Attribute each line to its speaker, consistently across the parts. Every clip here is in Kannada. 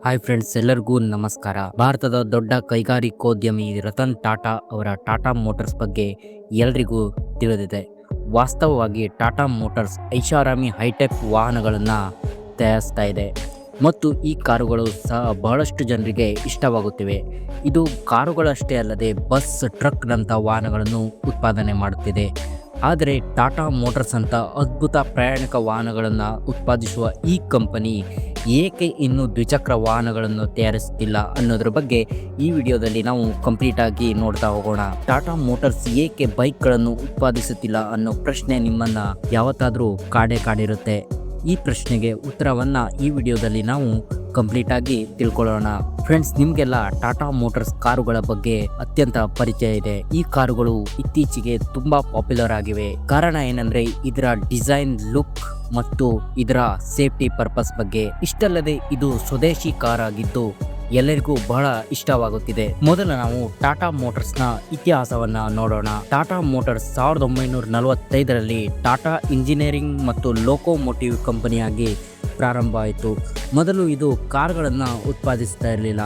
Speaker 1: ಹಾಯ್ ಫ್ರೆಂಡ್ಸ್, ಎಲ್ಲರಿಗೂ ನಮಸ್ಕಾರ. ಭಾರತದ ದೊಡ್ಡ ಕೈಗಾರಿಕೋದ್ಯಮಿ ರತನ್ ಟಾಟಾ ಅವರ ಟಾಟಾ ಮೋಟಾರ್ಸ್ ಬಗ್ಗೆ ಎಲ್ರಿಗೂ ತಿಳಿದಿದೆ. ವಾಸ್ತವವಾಗಿ ಟಾಟಾ ಮೋಟಾರ್ಸ್ ಐಷಾರಾಮಿ ಹೈಟೆಕ್ ವಾಹನಗಳನ್ನು ತಯಾರಿಸ್ತಾ ಇದೆ ಮತ್ತು ಈ ಕಾರುಗಳು ಸಹ ಬಹಳಷ್ಟು ಜನರಿಗೆ ಇಷ್ಟವಾಗುತ್ತಿವೆ. ಇದು ಕಾರುಗಳಷ್ಟೇ ಅಲ್ಲದೆ ಬಸ್, ಟ್ರಕ್ನಂಥ ವಾಹನಗಳನ್ನು ಉತ್ಪಾದನೆ ಮಾಡುತ್ತಿದೆ. ಆದರೆ ಟಾಟಾ ಮೋಟಾರ್ಸ್ ಅಂತ ಅದ್ಭುತ ಪ್ರಯಾಣಿಕ ವಾಹನಗಳನ್ನು ಉತ್ಪಾದಿಸುವ ಈ ಕಂಪನಿ ಏಕೆ ಇನ್ನೂ ದ್ವಿಚಕ್ರ ವಾಹನಗಳನ್ನು ತಯಾರಿಸುತ್ತಿಲ್ಲ ಅನ್ನೋದ್ರ ಬಗ್ಗೆ ಈ ವಿಡಿಯೋದಲ್ಲಿ ನಾವು ಕಂಪ್ಲೀಟ್ ಆಗಿ ನೋಡ್ತಾ ಹೋಗೋಣ. ಟಾಟಾ ಮೋಟಾರ್ಸ್ ಏಕೆ ಬೈಕ್ಗಳನ್ನು ಉತ್ಪಾದಿಸುತ್ತಿಲ್ಲ ಅನ್ನೋ ಪ್ರಶ್ನೆ ನಿಮ್ಮನ್ನ ಯಾವತ್ತಾದರೂ ಕಾಡಿರುತ್ತೆ. ಈ ಪ್ರಶ್ನೆಗೆ ಉತ್ತರವನ್ನ ಈ ವಿಡಿಯೋದಲ್ಲಿ ನಾವು ಕಂಪ್ಲೀಟ್ ಆಗಿ ತಿಳ್ಕೊಳ್ಳೋಣ. ಫ್ರೆಂಡ್ಸ್, ನಿಮಗೆಲ್ಲ ಟಾಟಾ ಮೋಟಾರ್ಸ್ ಕಾರುಗಳ ಬಗ್ಗೆ ಅತ್ಯಂತ ಪರಿಚಯ ಇದೆ. ಈ ಕಾರುಗಳು ಇತ್ತೀಚೆಗೆ ತುಂಬಾ ಪಾಪ್ಯುಲರ್ ಆಗಿವೆ. ಕಾರಣ ಏನಂದ್ರೆ ಇದರ ಡಿಸೈನ್, ಲುಕ್ ಮತ್ತು ಇದರ ಸೇಫ್ಟಿ ಪರ್ಪಸ್ ಬಗ್ಗೆ. ಇಷ್ಟಲ್ಲದೆ ಇದು ಸ್ವದೇಶಿ ಕಾರ್ ಆಗಿದ್ದು ಎಲ್ಲರಿಗೂ ಬಹಳ ಇಷ್ಟವಾಗುತ್ತಿದೆ. ಮೊದಲು ನಾವು ಟಾಟಾ ಮೋಟಾರ್ಸ್ ನ ಇತಿಹಾಸವನ್ನ ನೋಡೋಣ. ಟಾಟಾ ಮೋಟಾರ್ಸ್ 1945ರಲ್ಲಿ ಟಾಟಾ ಇಂಜಿನಿಯರಿಂಗ್ ಮತ್ತು ಲೋಕೋಮೋಟಿವ್ ಕಂಪನಿಯಾಗಿ ಪ್ರಾರಂಭ ಆಯಿತು. ಮೊದಲು ಇದು ಕಾರ್ಗಳನ್ನು ಉತ್ಪಾದಿಸ್ತಾ ಇರಲಿಲ್ಲ.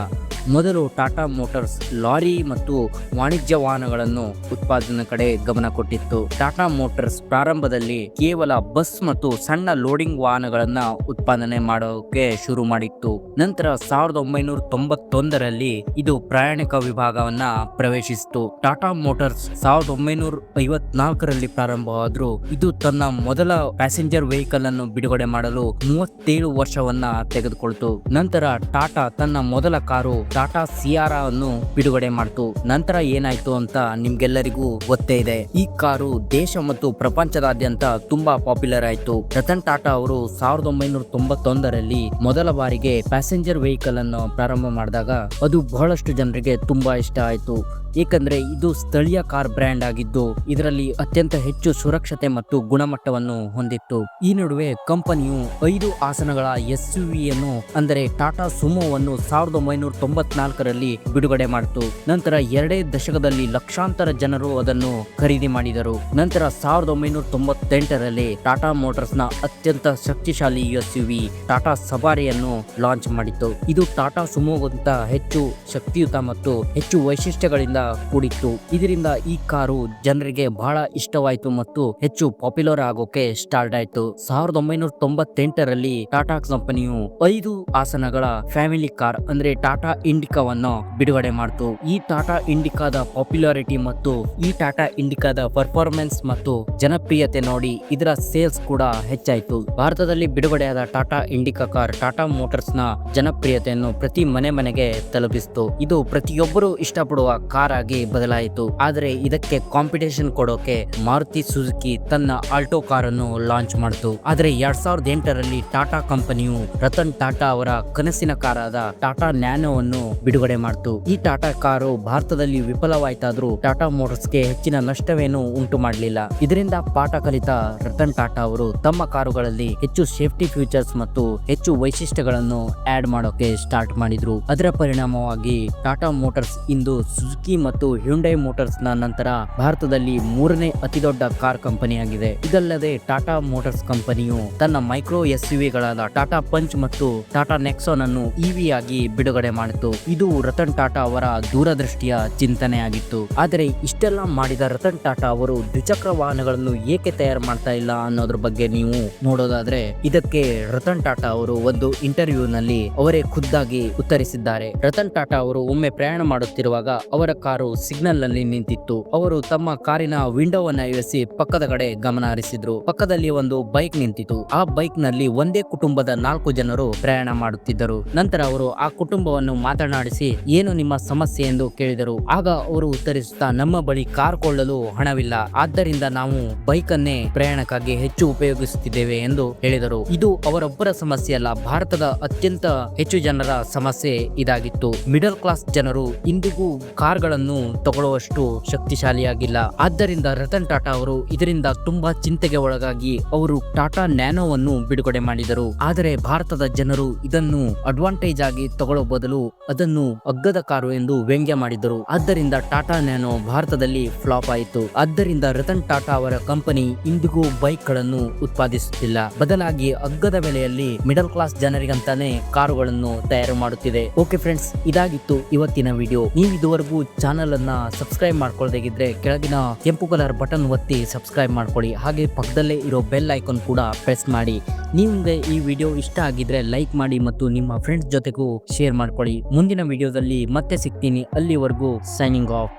Speaker 1: ಮೊದಲು ಟಾಟಾ ಮೋಟಾರ್ಸ್ ಲಾರಿ ಮತ್ತು ವಾಣಿಜ್ಯ ವಾಹನಗಳನ್ನು ಉತ್ಪಾದನೆ ಕಡೆ ಗಮನ ಕೊಟ್ಟಿತ್ತು. ಟಾಟಾ ಮೋಟಾರ್ಸ್ ಪ್ರಾರಂಭದಲ್ಲಿ ಕೇವಲ ಬಸ್ ಮತ್ತು ಸಣ್ಣ ಲೋಡಿಂಗ್ ವಾಹನಗಳನ್ನು ಉತ್ಪಾದನೆ ಮಾಡೋಕೆ ಶುರು ಮಾಡಿತ್ತು. ನಂತರ 1991ರಲ್ಲಿ ಇದು ಪ್ರಯಾಣಿಕ ವಿಭಾಗವನ್ನ ಪ್ರವೇಶಿಸಿತು. ಟಾಟಾ ಮೋಟಾರ್ಸ್ 1954ರಲ್ಲಿ ಪ್ರಾರಂಭವಾದರೂ ಇದು ತನ್ನ ಮೊದಲ ಪ್ಯಾಸೆಂಜರ್ ವೆಹಿಕಲ್ ಅನ್ನು ಬಿಡುಗಡೆ ಮಾಡಲು 37 ವರ್ಷವನ್ನ ತೆಗೆದುಕೊಳ್ತು. ನಂತರ ಟಾಟಾ ತನ್ನ ಮೊದಲ ಕಾರು ಟಾಟಾ ಸಿಯಾರಾ ಅನ್ನು ಬಿಡುಗಡೆ ಮಾಡಿತು. ನಂತರ ಏನಾಯ್ತು ಅಂತ ನಿಮ್ಗೆಲ್ಲರಿಗೂ ಗೊತ್ತೇ ಇದೆ. ಈ ಕಾರು ದೇಶ ಮತ್ತು ಪ್ರಪಂಚದಾದ್ಯಂತ ತುಂಬಾ ಪಾಪ್ಯುಲರ್ ಆಯ್ತು. ರತನ್ ಟಾಟಾ ಅವರು 1991ರಲ್ಲಿ ಮೊದಲ ಬಾರಿಗೆ ಪ್ಯಾಸೆಂಜರ್ ವೆಹಿಕಲ್ ಅನ್ನು ಪ್ರಾರಂಭ ಮಾಡಿದಾಗ ಅದು ಬಹಳಷ್ಟು ಜನರಿಗೆ ತುಂಬಾ ಇಷ್ಟ ಆಯ್ತು. ಏಕೆಂದರೆ ಇದು ಸ್ಥಳೀಯ ಕಾರ್ ಬ್ರ್ಯಾಂಡ್ ಆಗಿದ್ದು ಇದರಲ್ಲಿ ಅತ್ಯಂತ ಹೆಚ್ಚು ಸುರಕ್ಷತೆ ಮತ್ತು ಗುಣಮಟ್ಟವನ್ನು ಹೊಂದಿತ್ತು. ಈ ನಡುವೆ ಕಂಪನಿಯು 5 ಆಸನಗಳ SUVಯನ್ನು ಅಂದರೆ ಟಾಟಾ ಸುಮೋವನ್ನು 1994ರಲ್ಲಿ ಬಿಡುಗಡೆ ಮಾಡಿತು. ನಂತರ 2 ದಶಕದಲ್ಲಿ ಲಕ್ಷಾಂತರ ಜನರು ಅದನ್ನು ಖರೀದಿ ಮಾಡಿದರು. ನಂತರ 1998ರಲ್ಲಿ ಟಾಟಾ ಮೋಟಾರ್ಸ್ ನ ಅತ್ಯಂತ ಶಕ್ತಿಶಾಲಿ SUV ಟಾಟಾ ಸಫಾರಿಯನ್ನು ಲಾಂಚ್ ಮಾಡಿತು. ಇದು ಟಾಟಾ ಸುಮೋಗಿಂತ ಹೆಚ್ಚು ಶಕ್ತಿಯುತ ಮತ್ತು ಹೆಚ್ಚು ವೈಶಿಷ್ಟ್ಯಗಳಿಂದ ಕೂಡಿತ್ತು. ಇದರಿಂದ ಈ ಕಾರು ಜನರಿಗೆ ಬಹಳ ಇಷ್ಟವಾಯಿತು ಮತ್ತು ಹೆಚ್ಚು ಪಾಪ್ಯುಲರ್ ಆಗೋಕೆ ಸ್ಟಾರ್ಟ್ ಆಯ್ತು. 1998ರಲ್ಲಿ ಟಾಟಾ ಕಂಪನಿಯು 5 ಆಸನಗಳ ಫ್ಯಾಮಿಲಿ ಕಾರ್ ಅಂದ್ರೆ ಟಾಟಾ ಇಂಡಿಕಾವನ್ನು ಬಿಡುಗಡೆ ಮಾಡಿತು. ಈ ಟಾಟಾ ಇಂಡಿಕಾದ ಪಾಪ್ಯುಲಾರಿಟಿ ಮತ್ತು ಈ ಟಾಟಾ ಇಂಡಿಕಾದ ಪರ್ಫಾರ್ಮೆನ್ಸ್ ಮತ್ತು ಜನಪ್ರಿಯತೆ ನೋಡಿ ಇದರ ಸೇಲ್ಸ್ ಕೂಡ ಹೆಚ್ಚಾಯಿತು. ಭಾರತದಲ್ಲಿ ಬಿಡುಗಡೆಯಾದ Tata Indica car Tata motors ನ ಜನಪ್ರಿಯತೆಯನ್ನು ಪ್ರತಿ ಮನೆಗೆ ತಲುಪಿಸಿತು. ಇದು ಪ್ರತಿಯೊಬ್ಬರು ಇಷ್ಟಪಡುವ ಕಾರ್ ಆಗಿ ಬದಲಾಯಿತು. ಆದರೆ ಇದಕ್ಕೆ ಕಾಂಪಿಟೇಷನ್ ಕೊಡೋಕೆ ಮಾರುತಿ ಸುಜುಕಿ ತನ್ನ ಆಲ್ಟೋ ಕಾರ್ ಅನ್ನು ಲಾಂಚ್ ಮಾಡಿತು. ಆದರೆ 2008ರಲ್ಲಿ ಟಾಟಾ ಕಂಪನಿಯು ರತನ್ ಟಾಟಾ ಅವರ ಕನಸಿನ ಕಾರಾದ ಟಾಟಾ ನ್ಯಾನೋವನ್ನು ಬಿಡುಗಡೆ ಮಾಡಿತು. ಈ ಟಾಟಾ ಕಾರು ಭಾರತದಲ್ಲಿ ವಿಫಲವಾಯಿತಾದ್ರೂ ಟಾಟಾ ಮೋಟಾರ್ಸ್ಗೆ ಹೆಚ್ಚಿನ ನಷ್ಟವೇನು ಉಂಟು ಮಾಡಲಿಲ್ಲ. ಇದರಿಂದ ಪಾಠ ಕಲಿತ ರತನ್ ಟಾಟಾ ಅವರು ತಮ್ಮ ಕಾರುಗಳಲ್ಲಿ ಹೆಚ್ಚು ಸೇಫ್ಟಿ ಫೀಚರ್ಸ್ ಮತ್ತು ಹೆಚ್ಚು ವೈಶಿಷ್ಟ್ಯಗಳನ್ನು ಆಡ್ ಮಾಡೋಕೆ ಸ್ಟಾರ್ಟ್ ಮಾಡಿದ್ರು. ಅದರ ಪರಿಣಾಮವಾಗಿ ಟಾಟಾ ಮೋಟಾರ್ಸ್ ಇಂದು ಸುಜುಕಿ ಮತ್ತು ಹ್ಯುಂಡೈ ಮೋಟಾರ್ಸ್ ನ ನಂತರ ಭಾರತದಲ್ಲಿ 3ನೇ ಅತಿ ದೊಡ್ಡ ಕಾರ್ ಕಂಪನಿಯಾಗಿದೆ. ಇದಲ್ಲದೆ ಟಾಟಾ ಮೋಟಾರ್ಸ್ ಕಂಪನಿಯು ತನ್ನ ಮೈಕ್ರೋ SUVಗಳಾದ ಟಾಟಾ ಪಂಚ್ ಮತ್ತು ಟಾಟಾ ನೆಕ್ಸಾನ್ ಅನ್ನು EV ಆಗಿ ಬಿಡುಗಡೆ ಮಾಡಿತು. ಇದು ರತನ್ ಟಾಟಾ ಅವರ ದೂರದೃಷ್ಟಿಯ ಚಿಂತನೆಯಾಗಿತ್ತು. ಆದರೆ ಇಷ್ಟೆಲ್ಲ ಮಾಡಿದ ರತನ್ ಟಾಟಾ ಅವರು ದ್ವಿಚಕ್ರ ವಾಹನಗಳನ್ನು ಏಕೆ ತಯಾರು ಮಾಡ್ತಾ ಇಲ್ಲ ಅನ್ನೋದ್ರ ಬಗ್ಗೆ ನೀವು ನೋಡೋದಾದ್ರೆ ಇದಕ್ಕೆ ರತನ್ ಟಾಟಾ ಅವರು ಒಂದು ಇಂಟರ್ವ್ಯೂ ನಲ್ಲಿ ಅವರೇ ಖುದ್ದಾಗಿ ಉತ್ತರಿಸಿದ್ದಾರೆ. ರತನ್ ಟಾಟಾ ಅವರು ಒಮ್ಮೆ ಪ್ರಯಾಣ ಮಾಡುತ್ತಿರುವಾಗ ಅವರ ಕಾರು ಸಿಗ್ನಲ್ ನಲ್ಲಿ ನಿಂತಿತ್ತು. ಅವರು ತಮ್ಮ ಕಾರಿನ ವಿಂಡೋವನ್ನ ಇಳಿಸಿ ಪಕ್ಕದ ಕಡೆ ಗಮನ ಹರಿಸಿದ್ರು. ಪಕ್ಕದಲ್ಲಿ ಒಂದು ಬೈಕ್ ನಿಂತಿತು. ಆ ಬೈಕ್ ನಲ್ಲಿ ಒಂದೇ ಕುಟುಂಬದ 4 ಜನರು ಪ್ರಯಾಣ ಮಾಡುತ್ತಿದ್ದರು. ನಂತರ ಅವರು ಆ ಕುಟುಂಬವನ್ನು ಮಾತನಾಡಿಸಿ ಏನು ನಿಮ್ಮ ಸಮಸ್ಯೆ ಎಂದು ಕೇಳಿದರು. ಆಗ ಅವರು ಉತ್ತರಿಸುತ್ತಾ, ನಮ್ಮ ಬಳಿ ಕಾರ್ ಕೊಳ್ಳಲು ಹಣವಿಲ್ಲ, ಆದ್ದರಿಂದ ನಾವು ಬೈಕ್ ಅನ್ನೇ ಪ್ರಯಾಣಕ್ಕಾಗಿ ಹೆಚ್ಚು ಉಪಯೋಗಿಸುತ್ತಿದ್ದೇವೆ ಎಂದು ಹೇಳಿದರು. ಇದು ಅವರೊಬ್ಬರ ಸಮಸ್ಯೆ ಅಲ್ಲ, ಭಾರತದ ಅತ್ಯಂತ ಹೆಚ್ಚು ಜನರ ಸಮಸ್ಯೆ ಇದಾಗಿತ್ತು. ಮಿಡಲ್ ಕ್ಲಾಸ್ ಜನರು ಇಂದಿಗೂ ಕಾರ್ಗಳನ್ನು ತಗೊಳ್ಳುವಷ್ಟು ಶಕ್ತಿಶಾಲಿಯಾಗಿಲ್ಲ. ಆದ್ದರಿಂದ ರತನ್ ಟಾಟಾ ಅವರು ಇದರಿಂದ ತುಂಬಾ ಚಿಂತೆಗೆ ಒಳಗಾಗಿ ಅವರು ಟಾಟಾ ನ್ಯಾನೋವನ್ನು ಬಿಡುಗಡೆ ಮಾಡಿದರು. ಆದರೆ ಭಾರತದ ಜನರು ಇದನ್ನು ಅಡ್ವಾಂಟೇಜ್ ಆಗಿ ತಗೊಳ್ಳೋ ಬದಲು ಅದನ್ನು ಅಗ್ಗದ ಕಾರು ಎಂದು ವ್ಯಂಗ್ಯ ಮಾಡಿದ್ದರು. ಆದ್ದರಿಂದ ಟಾಟಾ ನ್ಯಾನೋ ಭಾರತದಲ್ಲಿ ಫ್ಲಾಪ್ ಆಯಿತು. ಆದ್ದರಿಂದ ರತನ್ ಟಾಟಾ ಅವರ ಕಂಪನಿ ಇಂದಿಗೂ ಬೈಕ್ ಗಳನ್ನು ಉತ್ಪಾದಿಸುತ್ತಿಲ್ಲ. ಬದಲಾಗಿ ಅಗ್ಗದ ಬೆಲೆಯಲ್ಲಿ ಮಿಡಲ್ ಕ್ಲಾಸ್ ಜನರಿಗಂತಾನೆ ಕಾರುಗಳನ್ನು ತಯಾರು ಮಾಡುತ್ತಿದೆ. ಓಕೆ ಫ್ರೆಂಡ್ಸ್, ಇದಾಗಿತ್ತು ಇವತ್ತಿನ ವಿಡಿಯೋ. ನೀವು ಇದುವರೆಗೂ ಚಾನಲ್ ಅನ್ನ ಸಬ್ಸ್ಕ್ರೈಬ್ ಮಾಡ್ಕೊಳ್ಳೋದಾಗಿದ್ರೆ ಕೆಳಗಿನ ಕೆಂಪು ಕಲರ್ ಬಟನ್ ಒತ್ತಿ ಸಬ್ಸ್ಕ್ರೈಬ್ ಮಾಡ್ಕೊಳ್ಳಿ. ಹಾಗೆ ಪಕ್ಕದಲ್ಲೇ ಇರೋ ಬೆಲ್ ಐಕಾನ್ ಕೂಡ ಪ್ರೆಸ್ ಮಾಡಿ. ನಿಮಗೆ ಈ ವಿಡಿಯೋ ಇಷ್ಟ ಆಗಿದ್ರೆ ಲೈಕ್ ಮಾಡಿ ಮತ್ತು ನಿಮ್ಮ ಫ್ರೆಂಡ್ಸ್ ಜೊತೆಗೂ ಶೇರ್ ಮಾಡ್ಕೊಳ್ಳಿ. ಮುಂದಿನ ವಿಡಿಯೋದಲ್ಲಿ ಮತ್ತೆ ಸಿಗ್ತೀನಿ. ಅಲ್ಲಿವರೆಗೂ ಸೈನಿಂಗ್ ಆಫ್.